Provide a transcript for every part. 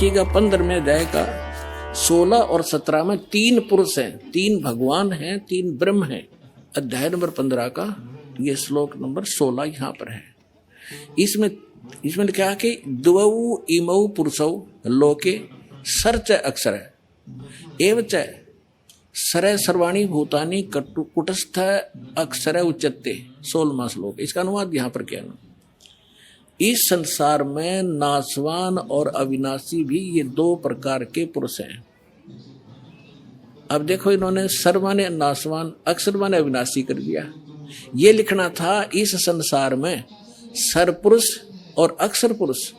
देखिएगा 15वें अध्याय का 16 और 17 में 3 पुरुष हैं, 3 भगवान हैं, 3 ब्रह्म हैं। अध्याय नंबर 15 का ये श्लोक नंबर 16 यहाँ पर है। इसमें क्या कि द्वौ इमौ पुरुषौ लोके सर्च अक्षर एवच सर सर्वाणी भूतानि कुटस्थ अक्षर उच्चते 16वां श्लोक। इसका अनुवाद यहाँ पर क्या है? इस संसार में नाशवान और अविनाशी भी ये 2 प्रकार के पुरुष हैं। अब देखो इन्होंने सर्वाने नाशवान अक्षर माने अविनाशी कर दिया। ये लिखना था इस संसार में सरपुरुष और अक्षर पुरुष,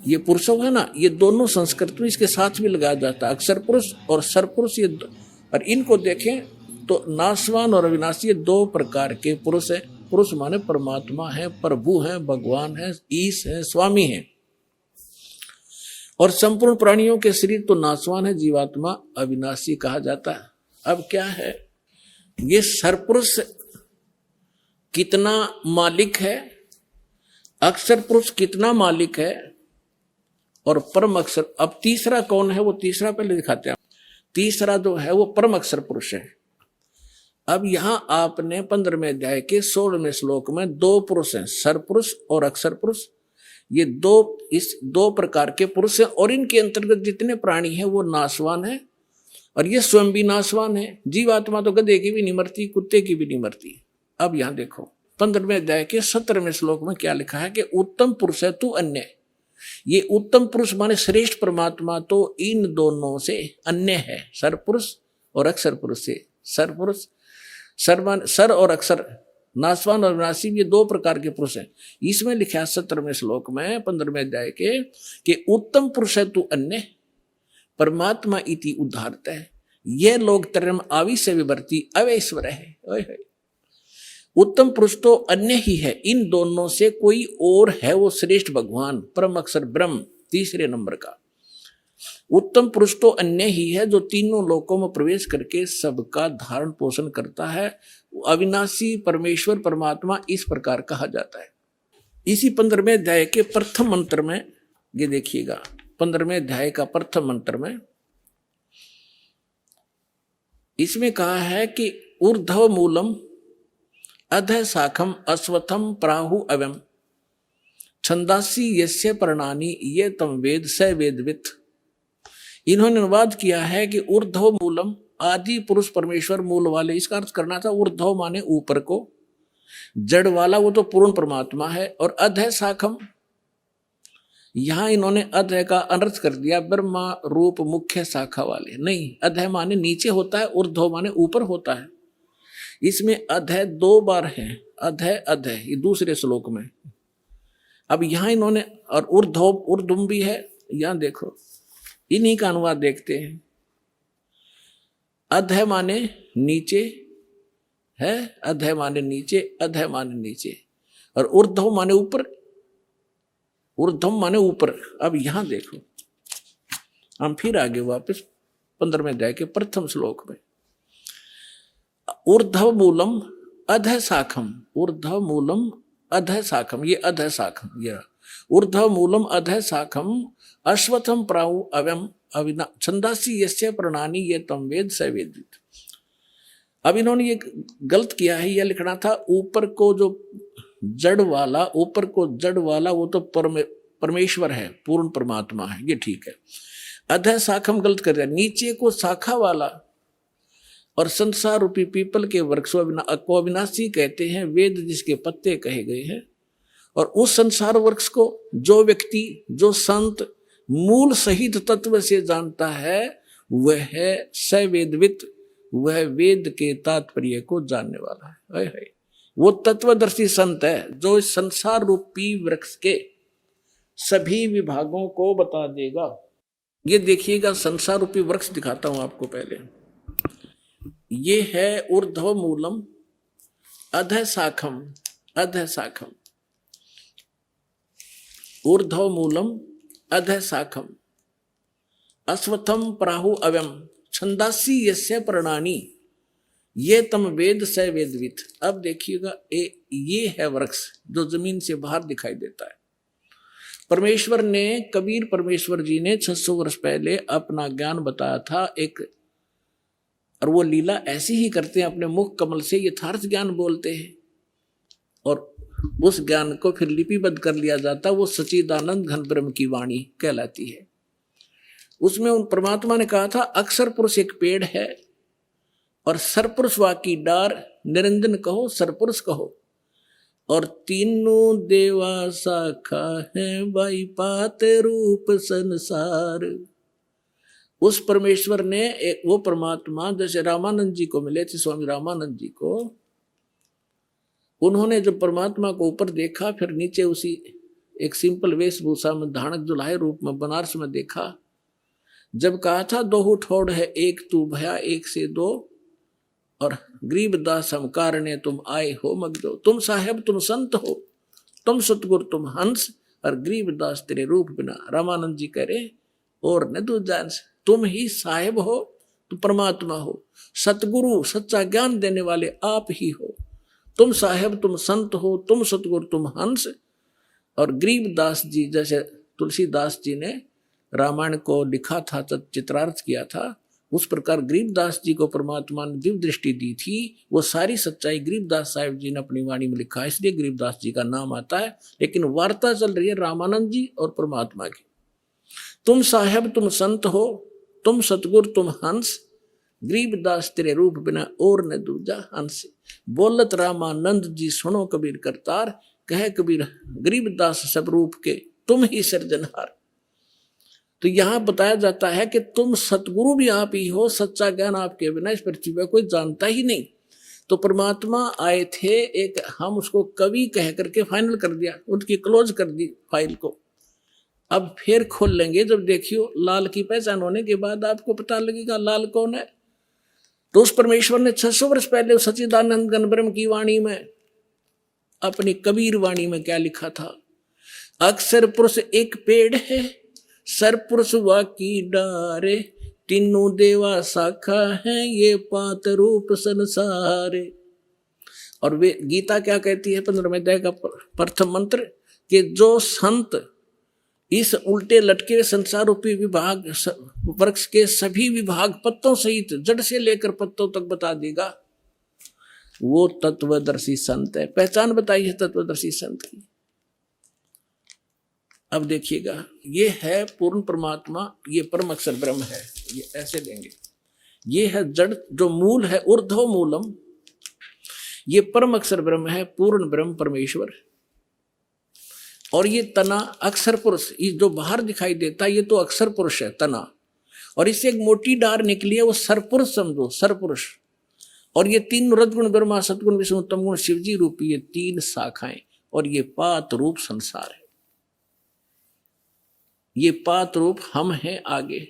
ये पुरुषों है ना, ये दोनों संस्कृत में इसके साथ भी लगाया जाता है, अक्षर पुरुष और सरपुरुष। ये और इनको देखें तो नाशवान और अविनाशी ये 2 प्रकार के पुरुष है। पुरुष माने परमात्मा है, प्रभु है, भगवान है, ईश है, स्वामी है। और संपूर्ण प्राणियों के शरीर तो नाशवान है, जीवात्मा अविनाशी कहा जाता है। अब क्या है, ये सरपुरुष कितना मालिक है, अक्षर पुरुष कितना मालिक है, और परम अक्षर। अब तीसरा कौन है, वो तीसरा पहले दिखाते हैं। तीसरा जो है वो परम अक्षर पुरुष है। अब यहां आपने 15वें अध्याय के 16वें श्लोक में 2 पुरुष हैं, सरपुरुष और अक्षर पुरुष। ये 2 प्रकार के पुरुष हैं और इनके अंतर्गत जितने प्राणी हैं वो नाशवान है और ये स्वयं भी नाशवान है। जीवात्मा तो गधे की भी नहीं मरती, कुत्ते की भी नहीं मरती। अब यहां देखो 15वें अध्याय के 17वें श्लोक में क्या लिखा है कि उत्तम पुरुष है तू अन्य। ये उत्तम पुरुष माने श्रेष्ठ परमात्मा तो इन दोनों से अन्य है, सरपुरुष और अक्षर पुरुष से। सरपुरुष सर और अक्षर, नाशवान और विनाशी, ये 2 प्रकार के पुरुष हैं। इसमें लिखा है 17वें श्लोक में 15वें अध्याय के कि उत्तम पुरुष है तू अन्य परमात्मा इति उद्धारत है, ये लोग तरम आवी से विवर्ती अवैश्वर है। उत्तम पुरुष तो अन्य ही है, इन दोनों से कोई और है, वो श्रेष्ठ भगवान परम अक्षर ब्रह्म तीसरे नंबर का। उत्तम पुरुष तो अन्य ही है जो तीनों लोकों में प्रवेश करके सबका धारण पोषण करता है। अविनाशी परमेश्वर परमात्मा इस प्रकार कहा जाता है। इसी 15वें अध्याय के प्रथम मंत्र में ये देखिएगा, 15वें अध्याय का प्रथम मंत्र में इसमें कहा है कि ऊर्ध्व मूलम अधः शाखम अश्वत्थम प्राहु अवम छंदासी यस्य पर्णानि ये तम वेद स वेदवित्। इन्होंने अनुवाद किया है कि ऊर्ध्व मूलम, आदि पुरुष परमेश्वर मूल वाले, इसका अर्थ करना था ऊर्ध्व माने ऊपर को, जड़ वाला वो तो पूर्ण परमात्मा है, और अधः शाखम, यहां इन्होंने अधः का अनर्थ कर दिया ब्रह्मा रूप मुख्य शाखा वाले। नहीं, अधः माने नीचे होता है, ऊर्ध्व माने ऊपर होता है। इसमें अधः 2 बार है, अधः अधः, ये दूसरे श्लोक में। अब यहां इन्होंने, और ऊर्ध्वम भी है, यहां देखो इन्हीं का अनुवाद देखते हैं। अधः माने नीचे है, अधः माने नीचे, अधः माने नीचे, और ऊर्ध्व माने ऊपर, ऊर्ध्वम माने ऊपर। अब यहां देखो, हम फिर आगे वापस 15वें अध्याय के प्रथम श्लोक में, ऊर्ध्व मूलम अधः शाखम, ऊर्ध्व मूलम अधः शाखम, ये अधः शाखम, ये ऊर्ध्व मूलम अधः शाखम अश्वत्थम प्राहु अवम अविना छंदासी यस्य पर्णानि ये तम वेद स वेदवित्। अब इन्होंने ये गलत किया है, यह लिखना था ऊपर को जो जड़ वाला, ऊपर को जड़ वाला वो तो परमेश्वर है, पूर्ण परमात्मा है, ये ठीक है। अधः शाखम गलत कर दिया, नीचे को शाखा वाला, और संसार रूपी पीपल के वृक्ष को अविनाशी कहते हैं, वेद जिसके पत्ते कहे गए हैं। और उस संसार वृक्ष को जो व्यक्ति, जो संत मूल सहित तत्व से जानता है वह है सवेदवित्, वह वेद के तात्पर्य को जानने वाला है। वो तत्वदर्शी संत है जो इस संसार रूपी वृक्ष के सभी विभागों को बता देगा। ये देखिएगा, संसार रूपी वृक्ष दिखाता हूं आपको पहले। ये है ऊर्ध्व मूलम अधः शाखम, अधः शाखम, ऊर्ध्व मूलम अधः शाखम अश्वत्थम प्राहु अवम छंदासी यस्य पर्णानि ये तम वेद स वेदवित्। अब देखिएगा, ये है वृक्ष जो जमीन से बाहर दिखाई देता है। परमेश्वर ने, कबीर परमेश्वर जी ने 600 वर्ष पहले अपना ज्ञान बताया था एक, और वो लीला ऐसी ही करते हैं, अपने मुख कमल से यथार्थ ज्ञान बोलते हैं और उस ज्ञान को फिर लिपिबद्ध कर लिया जाता, वो सच्चिदानंद घन ब्रह्म की वाणी कहलाती है। उसमें उन परमात्मा ने कहा था, अक्षर पुरुष एक पेड़ है और सरपुरुष वाकी डार, निरंजन कहो सरपुरुष कहो, और तीनों देवा शाखा है बाई पात रूप संसार। उस परमेश्वर ने वो परमात्मा जैसे रामानंद जी को मिले थे, स्वामी रामानंद जी को, उन्होंने जब परमात्मा को ऊपर देखा, फिर नीचे उसी एक सिंपल वेशभूषा में धानक जुलाहे रूप में बनारस में देखा। जब कहा था दोहु ठोड़ है एक तू भया एक से दो, और गरीबदास हम कारणे तुम आए हो मगदो, तुम साहेब तुम संत हो, तुम सतगुरु तुम हंस, और गरीबदास तेरे रूप बिना। रामानंद जी कह रहे और न तू जान, तुम ही साहेब हो, तुम परमात्मा हो, सतगुरु सच्चा ज्ञान देने वाले आप ही हो, तुम साहेब तुम संत हो, तुम सतगुरु तुम हंस। और गरीबदास जी जैसे तुलसीदास जी ने रामायण को लिखा था, चित्रार्थ किया था, उस प्रकार गरीबदास जी को परमात्मा ने दिव्य दृष्टि दी थी। वो सारी सच्चाई गरीबदास साहिब जी ने अपनी वाणी में लिखा है, इसलिए गरीबदास जी का नाम आता है। लेकिन वार्ता चल रही है रामानंद जी और परमात्मा की। तुम साहेब तुम संत हो, तुम सतगुरु तुम हंस, गरीबदास तेरे रूप बिना और न दूजा हंस। बोलत रामानंद जी सुनो कबीर करतार, कहे कबीर गरीबदास सब रूप के तुम ही सृजनहार। तो यहां बताया जाता है कि तुम सतगुरु भी आप ही हो, सच्चा ज्ञान आपके बिना इस पृथ्वी पर कोई जानता ही नहीं। तो परमात्मा आए थे एक, हम उसको कवि कह करके फाइनल कर दिया, उनकी क्लोज कर दी फाइल को। अब फिर खोल लेंगे जब देखियो लाल की पहचान होने के बाद आपको पता लगेगा लाल कौन है। तो उस परमेश्वर ने 600 वर्ष पहले सच्चिदानंद घन ब्रह्म की वाणी में, अपनी कबीर वाणी में क्या लिखा था, अक्षर पुरुष एक पेड़ है, सरपुरुष वाकी डारे, तीनों देवा शाखा है ये पात रूप संसारे। और वे गीता क्या कहती है 15वें अध्याय का प्रथम मंत्र, कि जो संत इस उल्टे लटके संसार रूपी विभाग वृक्ष के सभी विभाग पत्तों सहित जड़ से लेकर पत्तों तक बता देगा, वो तत्वदर्शी संत है। पहचान बताई है तत्वदर्शी संत की। अब देखिएगा, ये है पूर्ण परमात्मा, ये परम अक्षर ब्रह्म है, ये ऐसे देंगे। ये है जड़ जो मूल है, ऊर्ध्व मूलम, ये परम अक्षर ब्रह्म है, पूर्ण ब्रह्म परमेश्वर। और ये तना अक्षर पुरुष, ये जो बाहर दिखाई देता है ये तो अक्षर पुरुष है तना, और इससे एक मोटी डार निकली है, वो सरपुरुष समझो, सरपुरुष। और ये तीन रजगुण ब्रह्मा सतगुण विष्णु उत्तम गुण शिवजी रूपी ये तीन शाखाएं, और ये पात रूप संसार है। ये पात रूप हम हैं आगे,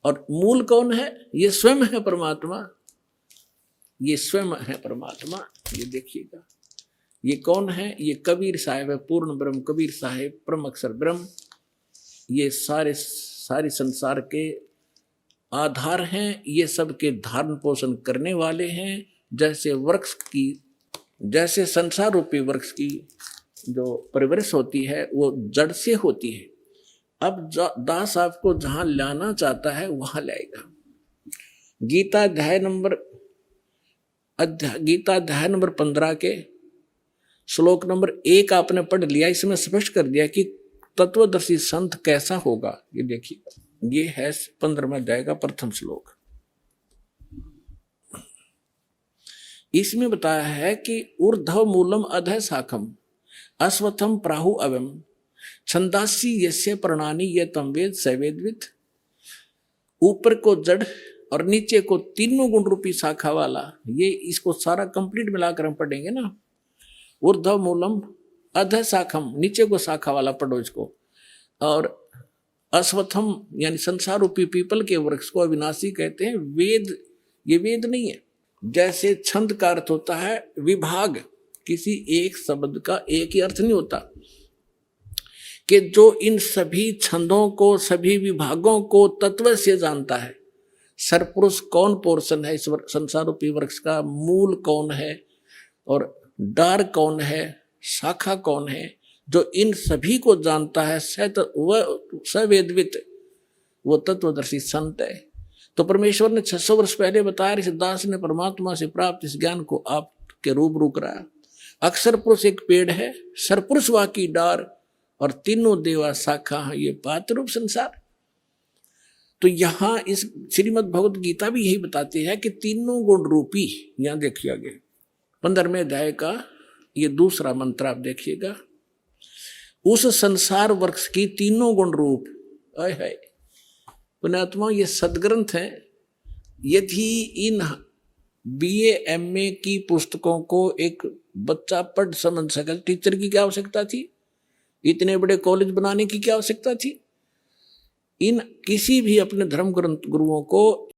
और मूल कौन है, ये स्वयं है परमात्मा, ये स्वयं है परमात्मा। ये देखिएगा ये कौन है, ये कबीर साहिब है, पूर्ण ब्रह्म कबीर साहिब परम अक्षर ब्रह्म। ये सारे संसार के आधार हैं, ये सबके धारण पोषण करने वाले हैं। जैसे वृक्ष की, जैसे संसार रूपी वृक्ष की जो परवरिश होती है वो जड़ से होती है। अब दास आपको जहां लाना चाहता है वहां लाएगा। गीता अध्याय नंबर 15 के श्लोक नंबर 1 आपने पढ़ लिया, इसमें स्पष्ट कर दिया कि तत्वदर्शी संत कैसा होगा। ये देखिए, ये है 15वें अध्याय का प्रथम श्लोक। इसमें बताया है कि ऊर्ध्व मूलम अधः शाखम अश्वत्थम प्राहु अवम छंदासी यस्य प्रणानी ये तम वेद सवेदविद। ऊपर को जड़ और नीचे को तीनों गुण रूपी शाखा वाला, ये इसको सारा कंप्लीट मिलाकर हम पढ़ेंगे ना। ऊर्ध्व मूलम अधः शाखम, नीचे को शाखा वाला पढ़ो इसको। और अश्वत्थम यानी संसार रूपी पीपल के वृक्ष को अविनाशी कहते हैं। वेद, ये वेद नहीं है। जैसे छंद का अर्थ होता है विभाग, किसी एक शब्द का एक ही अर्थ नहीं होता, कि जो इन सभी छंदों को, सभी विभागों को तत्व से जानता है। सरपुरुष कौन पोर्शन है इस संसार रूपी वृक्ष का, मूल कौन है और डार कौन है, शाखा कौन है, जो इन सभी को जानता है वह सवेदवित, वो तत्वदर्शी संत है। तो परमेश्वर ने 600 वर्ष पहले बताया, इस दास ने परमात्मा से प्राप्त इस ज्ञान को आपके रूबरू कराया। अक्षर पुरुष एक पेड़ है, सरपुरुष वा की डार, और तीनों देवा शाखा है, ये पात्र रूप संसार। तो यहां इस श्रीमद् भगवत गीता भी यही बताती है कि तीनों गुण रूपी, यहां देखिए आगे 15वें अध्याय का ये दूसरा मंत्र आप देखिएगा, उस संसार वृक्ष की तीनों गुण रूप है। पुण्यात्मा ये सदग्रंथ है। यदि इन BA MA की पुस्तकों को एक बच्चा पढ़ समझ सके, टीचर की क्या आवश्यकता थी? इतने बड़े कॉलेज बनाने की क्या आवश्यकता थी? इन किसी भी अपने धर्म ग्रंथ गुरुओं को